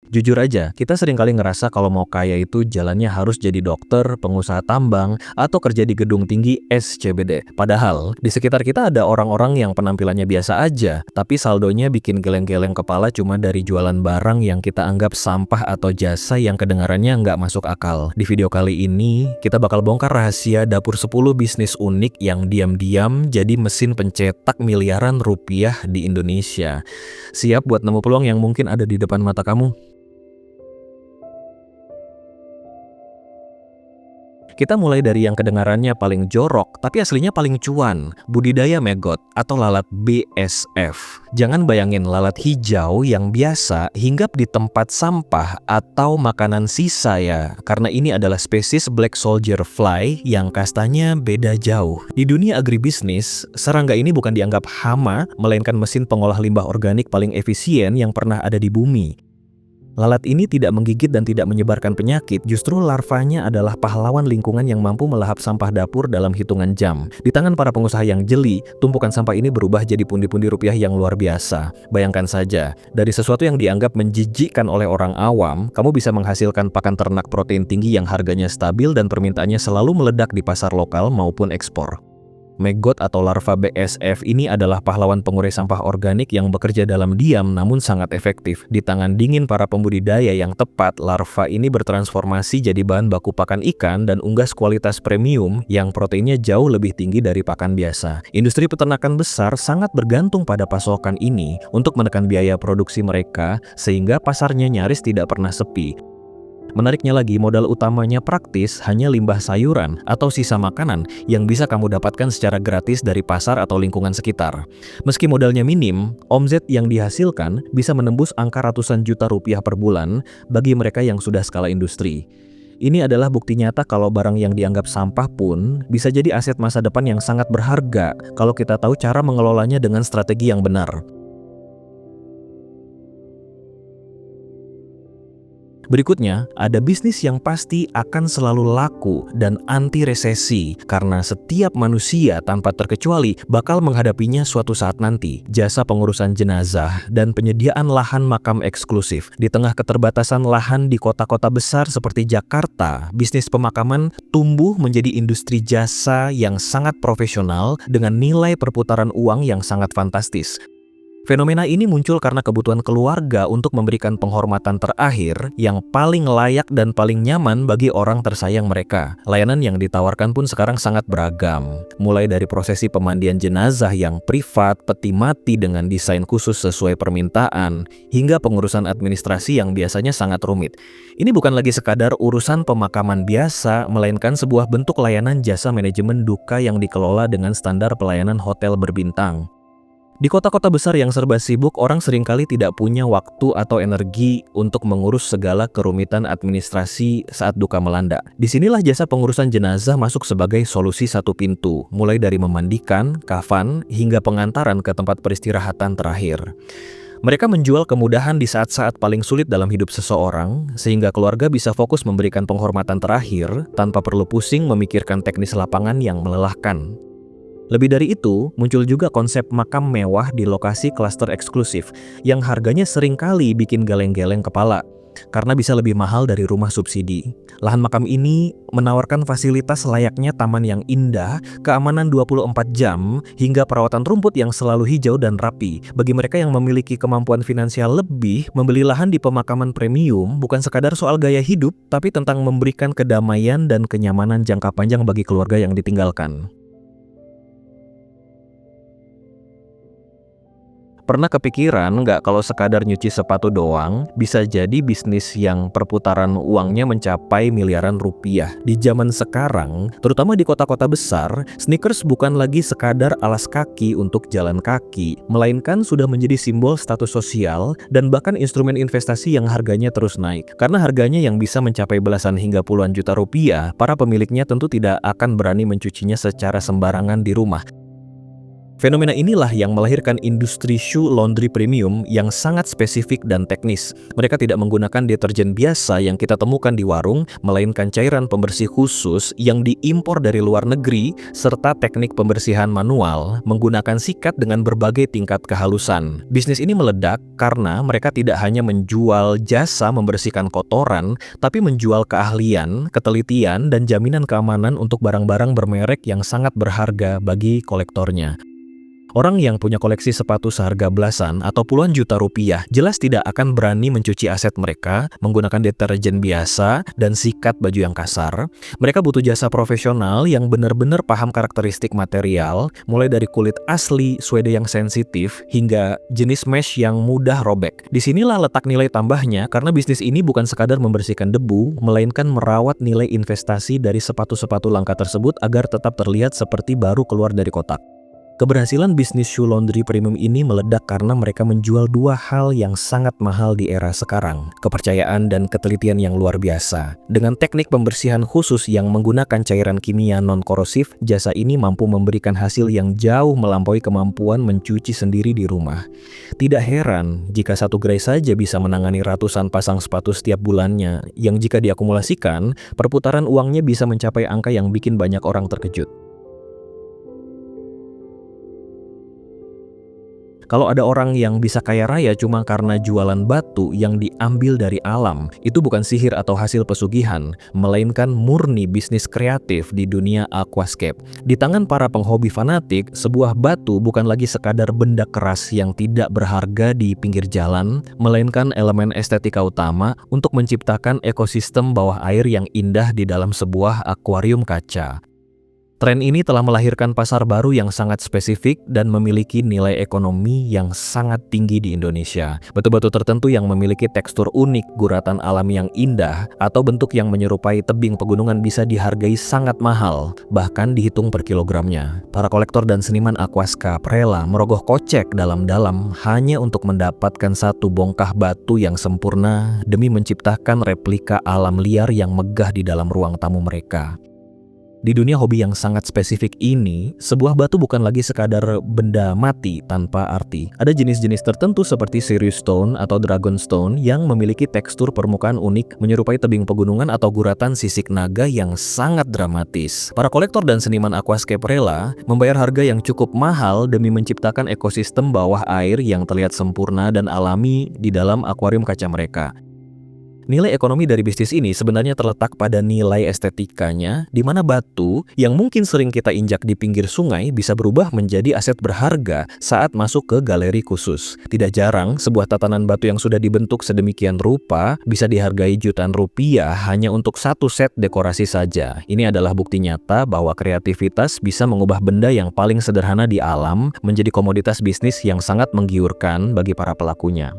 Jujur aja, kita seringkali ngerasa kalau mau kaya itu jalannya harus jadi dokter, pengusaha tambang, atau kerja di gedung tinggi SCBD. Padahal, di sekitar kita ada orang-orang yang penampilannya biasa aja, tapi saldonya bikin geleng-geleng kepala cuma dari jualan barang yang kita anggap sampah atau jasa yang kedengarannya nggak masuk akal. Di video kali ini, kita bakal bongkar rahasia dapur 10 bisnis unik yang diam-diam jadi mesin pencetak miliaran rupiah di Indonesia. Siap buat nemu peluang yang mungkin ada di depan mata kamu? Kita mulai dari yang kedengarannya paling jorok, tapi aslinya paling cuan, budidaya maggot atau lalat BSF. Jangan bayangin lalat hijau yang biasa hinggap di tempat sampah atau makanan sisa ya, karena ini adalah spesies black soldier fly yang kastanya beda jauh. Di dunia agribisnis, serangga ini bukan dianggap hama, melainkan mesin pengolah limbah organik paling efisien yang pernah ada di bumi. Lalat ini tidak menggigit dan tidak menyebarkan penyakit, justru larvanya adalah pahlawan lingkungan yang mampu melahap sampah dapur dalam hitungan jam. Di tangan para pengusaha yang jeli, tumpukan sampah ini berubah jadi pundi-pundi rupiah yang luar biasa. Bayangkan saja, dari sesuatu yang dianggap menjijikkan oleh orang awam, kamu bisa menghasilkan pakan ternak protein tinggi yang harganya stabil dan permintaannya selalu meledak di pasar lokal maupun ekspor. Maggot atau larva BSF ini adalah pahlawan pengurai sampah organik yang bekerja dalam diam namun sangat efektif. Di tangan dingin para pembudidaya yang tepat, larva ini bertransformasi jadi bahan baku pakan ikan dan unggas kualitas premium yang proteinnya jauh lebih tinggi dari pakan biasa. Industri peternakan besar sangat bergantung pada pasokan ini untuk menekan biaya produksi mereka sehingga pasarnya nyaris tidak pernah sepi. Menariknya lagi, modal utamanya praktis hanya limbah sayuran atau sisa makanan yang bisa kamu dapatkan secara gratis dari pasar atau lingkungan sekitar. Meski modalnya minim, omset yang dihasilkan bisa menembus angka ratusan juta rupiah per bulan bagi mereka yang sudah skala industri. Ini adalah bukti nyata kalau barang yang dianggap sampah pun bisa jadi aset masa depan yang sangat berharga kalau kita tahu cara mengelolanya dengan strategi yang benar. Berikutnya, ada bisnis yang pasti akan selalu laku dan anti resesi karena setiap manusia tanpa terkecuali bakal menghadapinya suatu saat nanti. Jasa pengurusan jenazah dan penyediaan lahan makam eksklusif. Di tengah keterbatasan lahan di kota-kota besar seperti Jakarta, bisnis pemakaman tumbuh menjadi industri jasa yang sangat profesional dengan nilai perputaran uang yang sangat fantastis. Fenomena ini muncul karena kebutuhan keluarga untuk memberikan penghormatan terakhir yang paling layak dan paling nyaman bagi orang tersayang mereka. Layanan yang ditawarkan pun sekarang sangat beragam, mulai dari prosesi pemandian jenazah yang privat, peti mati dengan desain khusus sesuai permintaan, hingga pengurusan administrasi yang biasanya sangat rumit. Ini bukan lagi sekadar urusan pemakaman biasa, melainkan sebuah bentuk layanan jasa manajemen duka yang dikelola dengan standar pelayanan hotel berbintang. Di kota-kota besar yang serba sibuk, orang seringkali tidak punya waktu atau energi untuk mengurus segala kerumitan administrasi saat duka melanda. Disinilah jasa pengurusan jenazah masuk sebagai solusi satu pintu, mulai dari memandikan, kafan, hingga pengantaran ke tempat peristirahatan terakhir. Mereka menjual kemudahan di saat-saat paling sulit dalam hidup seseorang, sehingga keluarga bisa fokus memberikan penghormatan terakhir tanpa perlu pusing memikirkan teknis lapangan yang melelahkan. Lebih dari itu, muncul juga konsep makam mewah di lokasi klaster eksklusif yang harganya seringkali bikin geleng-geleng kepala karena bisa lebih mahal dari rumah subsidi. Lahan makam ini menawarkan fasilitas layaknya taman yang indah, keamanan 24 jam, hingga perawatan rumput yang selalu hijau dan rapi. Bagi mereka yang memiliki kemampuan finansial lebih, membeli lahan di pemakaman premium bukan sekadar soal gaya hidup, tapi tentang memberikan kedamaian dan kenyamanan jangka panjang bagi keluarga yang ditinggalkan. Pernah kepikiran nggak kalau sekadar nyuci sepatu doang bisa jadi bisnis yang perputaran uangnya mencapai miliaran rupiah? Di zaman sekarang, terutama di kota-kota besar, sneakers bukan lagi sekadar alas kaki untuk jalan kaki, melainkan sudah menjadi simbol status sosial dan bahkan instrumen investasi yang harganya terus naik. Karena harganya yang bisa mencapai belasan hingga puluhan juta rupiah, para pemiliknya tentu tidak akan berani mencucinya secara sembarangan di rumah. Fenomena inilah yang melahirkan industri shoe laundry premium yang sangat spesifik dan teknis. Mereka tidak menggunakan deterjen biasa yang kita temukan di warung, melainkan cairan pembersih khusus yang diimpor dari luar negeri, serta teknik pembersihan manual menggunakan sikat dengan berbagai tingkat kehalusan. Bisnis ini meledak karena mereka tidak hanya menjual jasa membersihkan kotoran, tapi menjual keahlian, ketelitian, dan jaminan keamanan untuk barang-barang bermerek yang sangat berharga bagi kolektornya. Orang yang punya koleksi sepatu seharga belasan atau puluhan juta rupiah jelas tidak akan berani mencuci aset mereka menggunakan deterjen biasa dan sikat baju yang kasar. Mereka butuh jasa profesional yang benar-benar paham karakteristik material, mulai dari kulit asli, suede yang sensitif, hingga jenis mesh yang mudah robek. Disinilah letak nilai tambahnya karena bisnis ini bukan sekadar membersihkan debu, melainkan merawat nilai investasi dari sepatu-sepatu langka tersebut agar tetap terlihat seperti baru keluar dari kotak. Keberhasilan bisnis shoe laundry premium ini meledak karena mereka menjual dua hal yang sangat mahal di era sekarang, kepercayaan dan ketelitian yang luar biasa. Dengan teknik pembersihan khusus yang menggunakan cairan kimia non-korosif, jasa ini mampu memberikan hasil yang jauh melampaui kemampuan mencuci sendiri di rumah. Tidak heran jika satu gerai saja bisa menangani ratusan pasang sepatu setiap bulannya, yang jika diakumulasikan, perputaran uangnya bisa mencapai angka yang bikin banyak orang terkejut. Kalau ada orang yang bisa kaya raya cuma karena jualan batu yang diambil dari alam, itu bukan sihir atau hasil pesugihan, melainkan murni bisnis kreatif di dunia aquascape. Di tangan para penghobi fanatik, sebuah batu bukan lagi sekadar benda keras yang tidak berharga di pinggir jalan, melainkan elemen estetika utama untuk menciptakan ekosistem bawah air yang indah di dalam sebuah akuarium kaca. Tren ini telah melahirkan pasar baru yang sangat spesifik dan memiliki nilai ekonomi yang sangat tinggi di Indonesia. Batu-batu tertentu yang memiliki tekstur unik, guratan alam yang indah, atau bentuk yang menyerupai tebing pegunungan bisa dihargai sangat mahal, bahkan dihitung per kilogramnya. Para kolektor dan seniman aquascape rela merogoh kocek dalam-dalam hanya untuk mendapatkan satu bongkah batu yang sempurna demi menciptakan replika alam liar yang megah di dalam ruang tamu mereka. Di dunia hobi yang sangat spesifik ini, sebuah batu bukan lagi sekadar benda mati tanpa arti. Ada jenis-jenis tertentu seperti Sirius Stone atau Dragon Stone yang memiliki tekstur permukaan unik menyerupai tebing pegunungan atau guratan sisik naga yang sangat dramatis. Para kolektor dan seniman aquascape rela membayar harga yang cukup mahal demi menciptakan ekosistem bawah air yang terlihat sempurna dan alami di dalam akuarium kaca mereka. Nilai ekonomi dari bisnis ini sebenarnya terletak pada nilai estetikanya, di mana batu yang mungkin sering kita injak di pinggir sungai bisa berubah menjadi aset berharga saat masuk ke galeri khusus. Tidak jarang, sebuah tatanan batu yang sudah dibentuk sedemikian rupa bisa dihargai jutaan rupiah hanya untuk satu set dekorasi saja. Ini adalah bukti nyata bahwa kreativitas bisa mengubah benda yang paling sederhana di alam menjadi komoditas bisnis yang sangat menggiurkan bagi para pelakunya.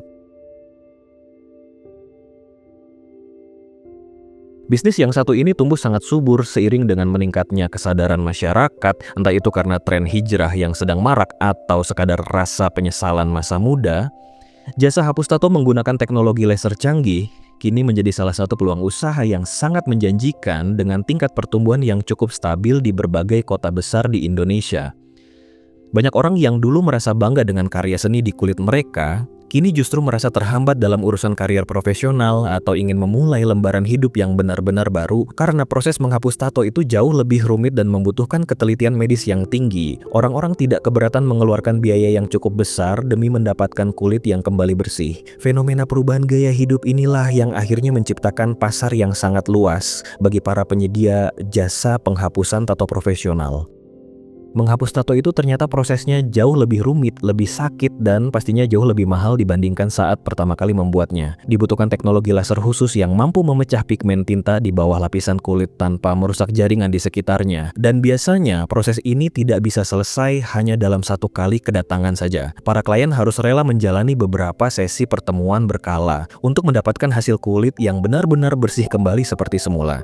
Bisnis yang satu ini tumbuh sangat subur seiring dengan meningkatnya kesadaran masyarakat, entah itu karena tren hijrah yang sedang marak atau sekadar rasa penyesalan masa muda. Jasa hapus tato menggunakan teknologi laser canggih kini menjadi salah satu peluang usaha yang sangat menjanjikan dengan tingkat pertumbuhan yang cukup stabil di berbagai kota besar di Indonesia. Banyak orang yang dulu merasa bangga dengan karya seni di kulit mereka, kini justru merasa terhambat dalam urusan karier profesional atau ingin memulai lembaran hidup yang benar-benar baru karena proses menghapus tato itu jauh lebih rumit dan membutuhkan ketelitian medis yang tinggi. Orang-orang tidak keberatan mengeluarkan biaya yang cukup besar demi mendapatkan kulit yang kembali bersih. Fenomena perubahan gaya hidup inilah yang akhirnya menciptakan pasar yang sangat luas bagi para penyedia jasa penghapusan tato profesional. Menghapus tato itu ternyata prosesnya jauh lebih rumit, lebih sakit, dan pastinya jauh lebih mahal dibandingkan saat pertama kali membuatnya. Dibutuhkan teknologi laser khusus yang mampu memecah pigmen tinta di bawah lapisan kulit tanpa merusak jaringan di sekitarnya. Dan biasanya proses ini tidak bisa selesai hanya dalam satu kali kedatangan saja. Para klien harus rela menjalani beberapa sesi pertemuan berkala untuk mendapatkan hasil kulit yang benar-benar bersih kembali seperti semula.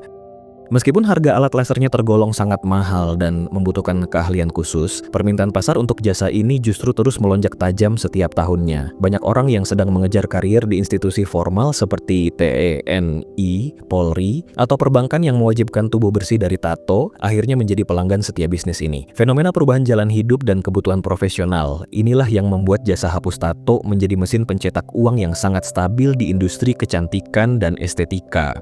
Meskipun harga alat lasernya tergolong sangat mahal dan membutuhkan keahlian khusus, permintaan pasar untuk jasa ini justru terus melonjak tajam setiap tahunnya. Banyak orang yang sedang mengejar karier di institusi formal seperti TNI, Polri, atau perbankan yang mewajibkan tubuh bersih dari tato, akhirnya menjadi pelanggan setia bisnis ini. Fenomena perubahan jalan hidup dan kebutuhan profesional, inilah yang membuat jasa hapus tato menjadi mesin pencetak uang yang sangat stabil di industri kecantikan dan estetika.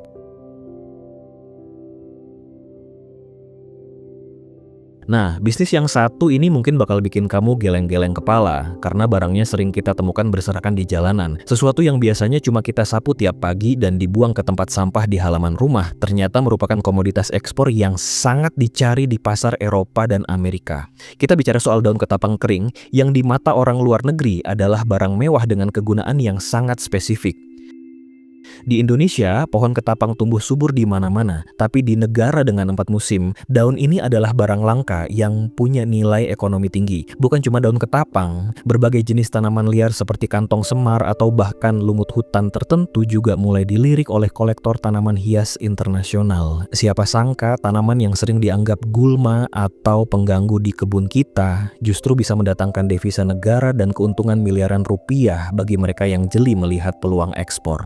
Nah, bisnis yang satu ini mungkin bakal bikin kamu geleng-geleng kepala karena barangnya sering kita temukan berserakan di jalanan. Sesuatu yang biasanya cuma kita sapu tiap pagi dan dibuang ke tempat sampah di halaman rumah, ternyata merupakan komoditas ekspor yang sangat dicari di pasar Eropa dan Amerika. Kita bicara soal daun ketapang kering yang di mata orang luar negeri adalah barang mewah dengan kegunaan yang sangat spesifik. Di Indonesia, pohon ketapang tumbuh subur di mana-mana, tapi di negara dengan 4 musim, daun ini adalah barang langka yang punya nilai ekonomi tinggi. Bukan cuma daun ketapang, berbagai jenis tanaman liar seperti kantong semar atau bahkan lumut hutan tertentu juga mulai dilirik oleh kolektor tanaman hias internasional. Siapa sangka tanaman yang sering dianggap gulma atau pengganggu di kebun kita justru bisa mendatangkan devisa negara dan keuntungan miliaran rupiah bagi mereka yang jeli melihat peluang ekspor.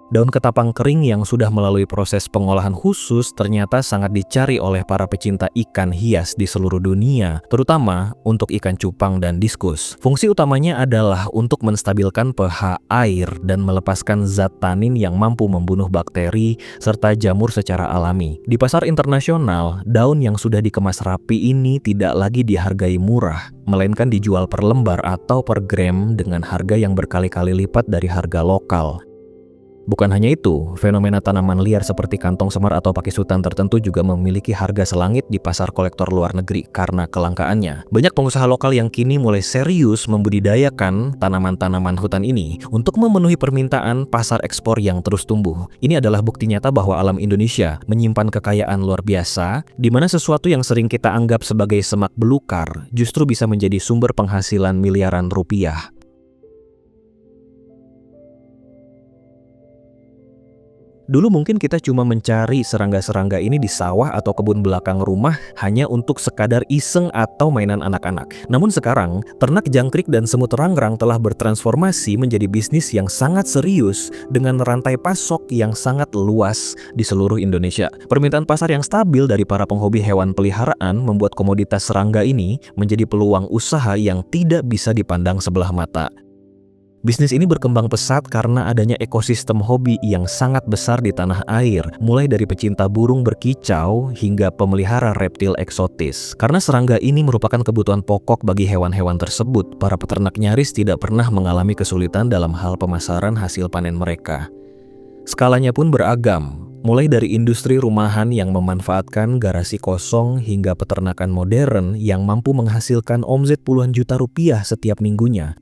Daun ketapang kering yang sudah melalui proses pengolahan khusus ternyata sangat dicari oleh para pecinta ikan hias di seluruh dunia, terutama untuk ikan cupang dan diskus. Fungsi utamanya adalah untuk menstabilkan pH air dan melepaskan zat tanin yang mampu membunuh bakteri serta jamur secara alami. Di pasar internasional, daun yang sudah dikemas rapi ini tidak lagi dihargai murah, melainkan dijual per lembar atau per gram dengan harga yang berkali-kali lipat dari harga lokal. Bukan hanya itu, fenomena tanaman liar seperti kantong semar atau pakis hutan tertentu juga memiliki harga selangit di pasar kolektor luar negeri karena kelangkaannya. Banyak pengusaha lokal yang kini mulai serius membudidayakan tanaman-tanaman hutan ini untuk memenuhi permintaan pasar ekspor yang terus tumbuh. Ini adalah bukti nyata bahwa alam Indonesia menyimpan kekayaan luar biasa, di mana sesuatu yang sering kita anggap sebagai semak belukar justru bisa menjadi sumber penghasilan miliaran rupiah. Dulu mungkin kita cuma mencari serangga-serangga ini di sawah atau kebun belakang rumah hanya untuk sekadar iseng atau mainan anak-anak. Namun sekarang, ternak jangkrik dan semut rangrang telah bertransformasi menjadi bisnis yang sangat serius dengan rantai pasok yang sangat luas di seluruh Indonesia. Permintaan pasar yang stabil dari para penghobi hewan peliharaan membuat komoditas serangga ini menjadi peluang usaha yang tidak bisa dipandang sebelah mata. Bisnis ini berkembang pesat karena adanya ekosistem hobi yang sangat besar di tanah air, mulai dari pecinta burung berkicau hingga pemelihara reptil eksotis. Karena serangga ini merupakan kebutuhan pokok bagi hewan-hewan tersebut, para peternak nyaris tidak pernah mengalami kesulitan dalam hal pemasaran hasil panen mereka. Skalanya pun beragam, mulai dari industri rumahan yang memanfaatkan garasi kosong hingga peternakan modern yang mampu menghasilkan omset puluhan juta rupiah setiap minggunya.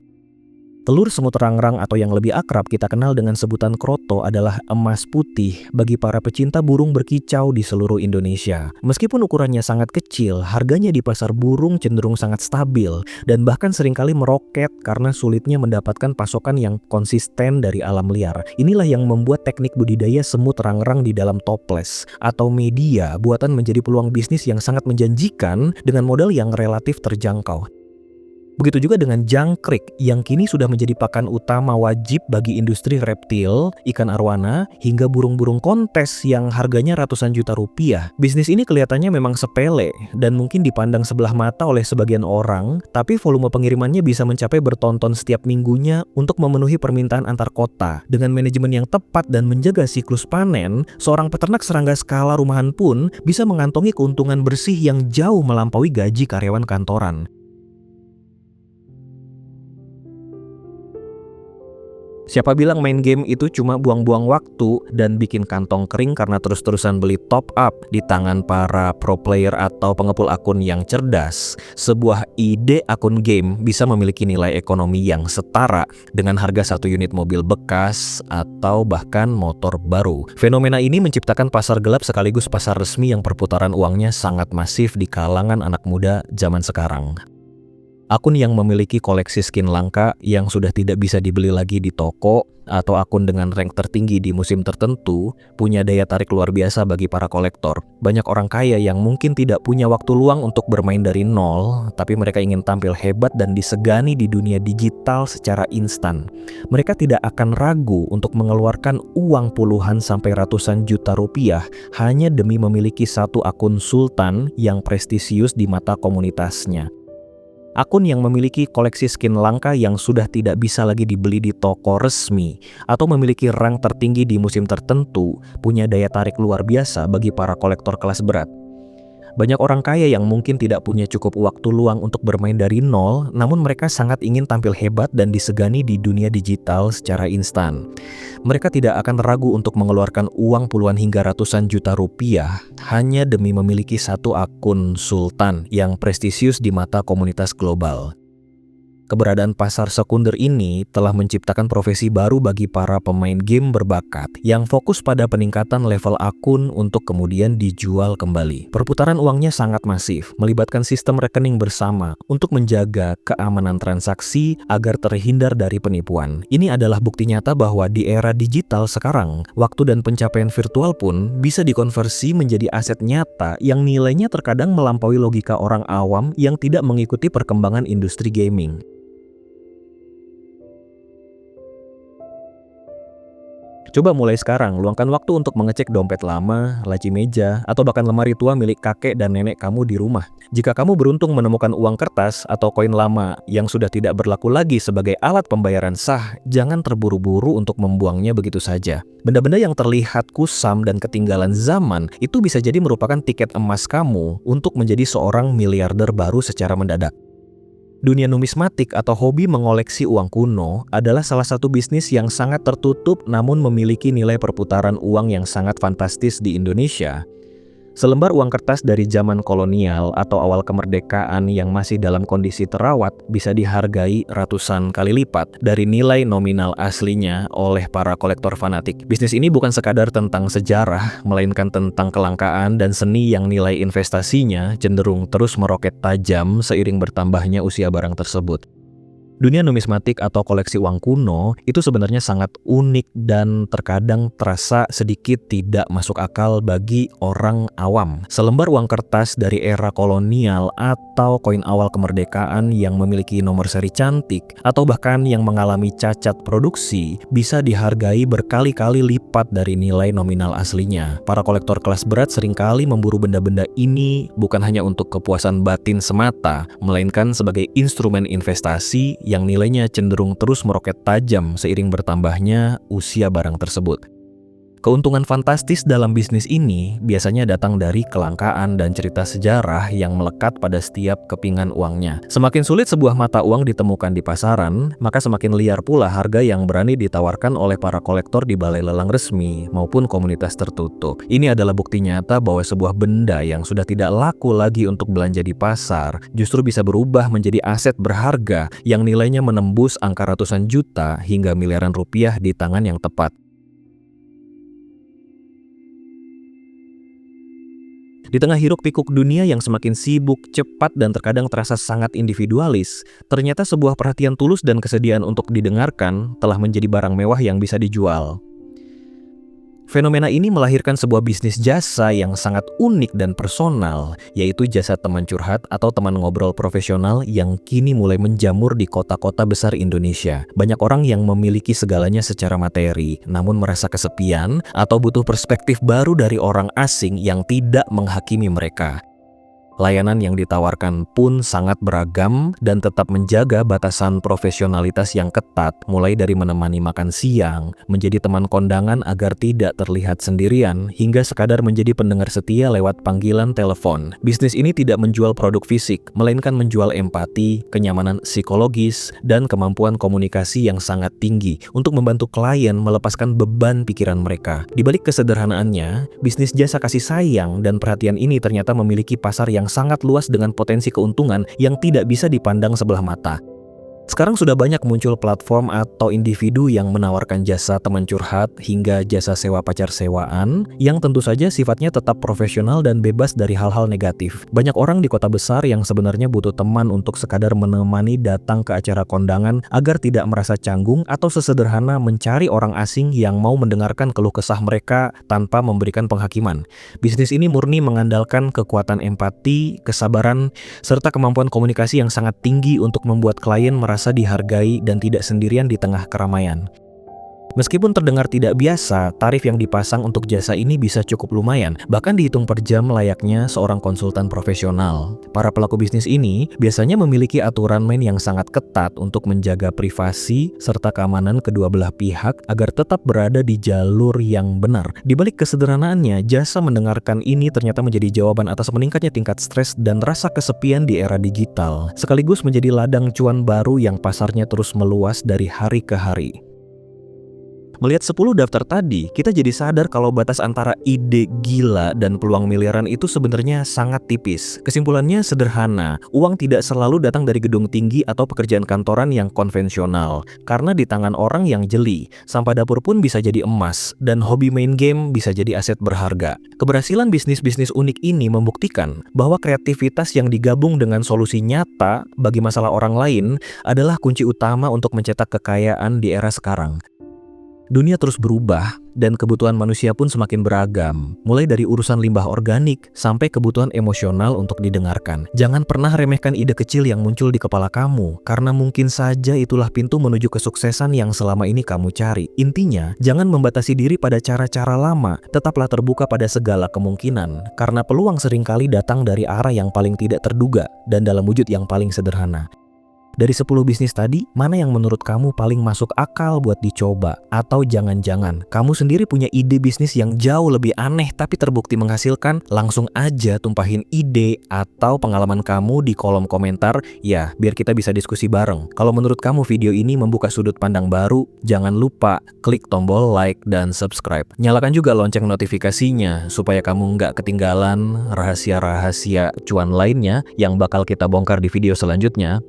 Telur semut rangrang atau yang lebih akrab kita kenal dengan sebutan kroto adalah emas putih bagi para pecinta burung berkicau di seluruh Indonesia. Meskipun ukurannya sangat kecil, harganya di pasar burung cenderung sangat stabil dan bahkan seringkali meroket karena sulitnya mendapatkan pasokan yang konsisten dari alam liar. Inilah yang membuat teknik budidaya semut rangrang di dalam toples atau media buatan menjadi peluang bisnis yang sangat menjanjikan dengan modal yang relatif terjangkau. Begitu juga dengan jangkrik yang kini sudah menjadi pakan utama wajib bagi industri reptil, ikan arwana, hingga burung-burung kontes yang harganya ratusan juta rupiah. Bisnis ini kelihatannya memang sepele dan mungkin dipandang sebelah mata oleh sebagian orang, tapi volume pengirimannya bisa mencapai bertonton setiap minggunya untuk memenuhi permintaan antar kota. Dengan manajemen yang tepat dan menjaga siklus panen, seorang peternak serangga skala rumahan pun bisa mengantongi keuntungan bersih yang jauh melampaui gaji karyawan kantoran. Siapa bilang main game itu cuma buang-buang waktu dan bikin kantong kering karena terus-terusan beli top up di tangan para pro player atau pengepul akun yang cerdas. Sebuah ide akun game bisa memiliki nilai ekonomi yang setara dengan harga satu unit mobil bekas atau bahkan motor baru. Fenomena ini menciptakan pasar gelap sekaligus pasar resmi yang perputaran uangnya sangat masif di kalangan anak muda zaman sekarang. Akun yang memiliki koleksi skin langka yang sudah tidak bisa dibeli lagi di toko, atau akun dengan rank tertinggi di musim tertentu, punya daya tarik luar biasa bagi para kolektor. Banyak orang kaya yang mungkin tidak punya waktu luang untuk bermain dari nol, tapi mereka ingin tampil hebat dan disegani di dunia digital secara instan. Mereka tidak akan ragu untuk mengeluarkan uang puluhan sampai ratusan juta rupiah hanya demi memiliki satu akun sultan yang prestisius di mata komunitasnya. Akun yang memiliki koleksi skin langka yang sudah tidak bisa lagi dibeli di toko resmi atau memiliki rank tertinggi di musim tertentu punya daya tarik luar biasa bagi para kolektor kelas berat. Banyak orang kaya yang mungkin tidak punya cukup waktu luang untuk bermain dari nol, namun mereka sangat ingin tampil hebat dan disegani di dunia digital secara instan. Mereka tidak akan ragu untuk mengeluarkan uang puluhan hingga ratusan juta rupiah hanya demi memiliki satu akun sultan yang prestisius di mata komunitas global. Keberadaan pasar sekunder ini telah menciptakan profesi baru bagi para pemain game berbakat yang fokus pada peningkatan level akun untuk kemudian dijual kembali. Perputaran uangnya sangat masif, melibatkan sistem rekening bersama untuk menjaga keamanan transaksi agar terhindar dari penipuan. Ini adalah bukti nyata bahwa di era digital sekarang, waktu dan pencapaian virtual pun bisa dikonversi menjadi aset nyata yang nilainya terkadang melampaui logika orang awam yang tidak mengikuti perkembangan industri gaming. Coba mulai sekarang, luangkan waktu untuk mengecek dompet lama, laci meja, atau bahkan lemari tua milik kakek dan nenek kamu di rumah. Jika kamu beruntung menemukan uang kertas atau koin lama yang sudah tidak berlaku lagi sebagai alat pembayaran sah, jangan terburu-buru untuk membuangnya begitu saja. Benda-benda yang terlihat kusam dan ketinggalan zaman itu bisa jadi merupakan tiket emas kamu untuk menjadi seorang miliarder baru secara mendadak. Dunia numismatik atau hobi mengoleksi uang kuno adalah salah satu bisnis yang sangat tertutup namun memiliki nilai perputaran uang yang sangat fantastis di Indonesia. Selembar uang kertas dari zaman kolonial atau awal kemerdekaan yang masih dalam kondisi terawat bisa dihargai ratusan kali lipat dari nilai nominal aslinya oleh para kolektor fanatik. Bisnis ini bukan sekadar tentang sejarah, melainkan tentang kelangkaan dan seni yang nilai investasinya cenderung terus meroket tajam seiring bertambahnya usia barang tersebut. Dunia numismatik atau koleksi uang kuno itu sebenarnya sangat unik dan terkadang terasa sedikit tidak masuk akal bagi orang awam. Selembar uang kertas dari era kolonial atau koin awal kemerdekaan yang memiliki nomor seri cantik atau bahkan yang mengalami cacat produksi bisa dihargai berkali-kali lipat dari nilai nominal aslinya. Para kolektor kelas berat seringkali memburu benda-benda ini bukan hanya untuk kepuasan batin semata, melainkan sebagai instrumen investasi yang nilainya cenderung terus meroket tajam seiring bertambahnya usia barang tersebut. Keuntungan fantastis dalam bisnis ini biasanya datang dari kelangkaan dan cerita sejarah yang melekat pada setiap kepingan uangnya. Semakin sulit sebuah mata uang ditemukan di pasaran, maka semakin liar pula harga yang berani ditawarkan oleh para kolektor di balai lelang resmi maupun komunitas tertutup. Ini adalah bukti nyata bahwa sebuah benda yang sudah tidak laku lagi untuk belanja di pasar justru bisa berubah menjadi aset berharga yang nilainya menembus angka ratusan juta hingga miliaran rupiah di tangan yang tepat. Di tengah hiruk-pikuk dunia yang semakin sibuk, cepat, dan terkadang terasa sangat individualis, ternyata sebuah perhatian tulus dan kesediaan untuk didengarkan telah menjadi barang mewah yang bisa dijual. Fenomena ini melahirkan sebuah bisnis jasa yang sangat unik dan personal, yaitu jasa teman curhat atau teman ngobrol profesional yang kini mulai menjamur di kota-kota besar Indonesia. Banyak orang yang memiliki segalanya secara materi, namun merasa kesepian atau butuh perspektif baru dari orang asing yang tidak menghakimi mereka. Layanan yang ditawarkan pun sangat beragam dan tetap menjaga batasan profesionalitas yang ketat, mulai dari menemani makan siang, menjadi teman kondangan agar tidak terlihat sendirian, hingga sekadar menjadi pendengar setia lewat panggilan telepon. Bisnis ini tidak menjual produk fisik, melainkan menjual empati, kenyamanan psikologis, dan kemampuan komunikasi yang sangat tinggi untuk membantu klien melepaskan beban pikiran mereka. Di balik kesederhanaannya, bisnis jasa kasih sayang dan perhatian ini ternyata memiliki pasar yang sangat luas dengan potensi keuntungan yang tidak bisa dipandang sebelah mata. Sekarang sudah banyak muncul platform atau individu yang menawarkan jasa teman curhat hingga jasa sewa pacar sewaan yang tentu saja sifatnya tetap profesional dan bebas dari hal-hal negatif. Banyak orang di kota besar yang sebenarnya butuh teman untuk sekadar menemani datang ke acara kondangan agar tidak merasa canggung atau sesederhana mencari orang asing yang mau mendengarkan keluh kesah mereka tanpa memberikan penghakiman. Bisnis ini murni mengandalkan kekuatan empati, kesabaran, serta kemampuan komunikasi yang sangat tinggi untuk membuat klien merasa dihargai dan tidak sendirian di tengah keramaian. Meskipun terdengar tidak biasa, tarif yang dipasang untuk jasa ini bisa cukup lumayan, bahkan dihitung per jam layaknya seorang konsultan profesional. Para pelaku bisnis ini biasanya memiliki aturan main yang sangat ketat untuk menjaga privasi serta keamanan kedua belah pihak agar tetap berada di jalur yang benar. Di balik kesederhanaannya, jasa mendengarkan ini ternyata menjadi jawaban atas meningkatnya tingkat stres dan rasa kesepian di era digital, sekaligus menjadi ladang cuan baru yang pasarnya terus meluas dari hari ke hari. Melihat 10 daftar tadi, kita jadi sadar kalau batas antara ide gila dan peluang miliaran itu sebenarnya sangat tipis. Kesimpulannya sederhana, uang tidak selalu datang dari gedung tinggi atau pekerjaan kantoran yang konvensional. Karena di tangan orang yang jeli, sampah dapur pun bisa jadi emas, dan hobi main game bisa jadi aset berharga. Keberhasilan bisnis-bisnis unik ini membuktikan bahwa kreativitas yang digabung dengan solusi nyata bagi masalah orang lain adalah kunci utama untuk mencetak kekayaan di era sekarang. Dunia terus berubah dan kebutuhan manusia pun semakin beragam, mulai dari urusan limbah organik sampai kebutuhan emosional untuk didengarkan. Jangan pernah remehkan ide kecil yang muncul di kepala kamu, karena mungkin saja itulah pintu menuju kesuksesan yang selama ini kamu cari. Intinya, jangan membatasi diri pada cara-cara lama, tetaplah terbuka pada segala kemungkinan, karena peluang seringkali datang dari arah yang paling tidak terduga dan dalam wujud yang paling sederhana. Dari 10 bisnis tadi, mana yang menurut kamu paling masuk akal buat dicoba? Atau jangan-jangan kamu sendiri punya ide bisnis yang jauh lebih aneh tapi terbukti menghasilkan? Langsung aja tumpahin ide atau pengalaman kamu di kolom komentar ya, biar kita bisa diskusi bareng. Kalau menurut kamu video ini membuka sudut pandang baru, jangan lupa klik tombol like dan subscribe. Nyalakan juga lonceng notifikasinya supaya kamu nggak ketinggalan rahasia-rahasia cuan lainnya yang bakal kita bongkar di video selanjutnya.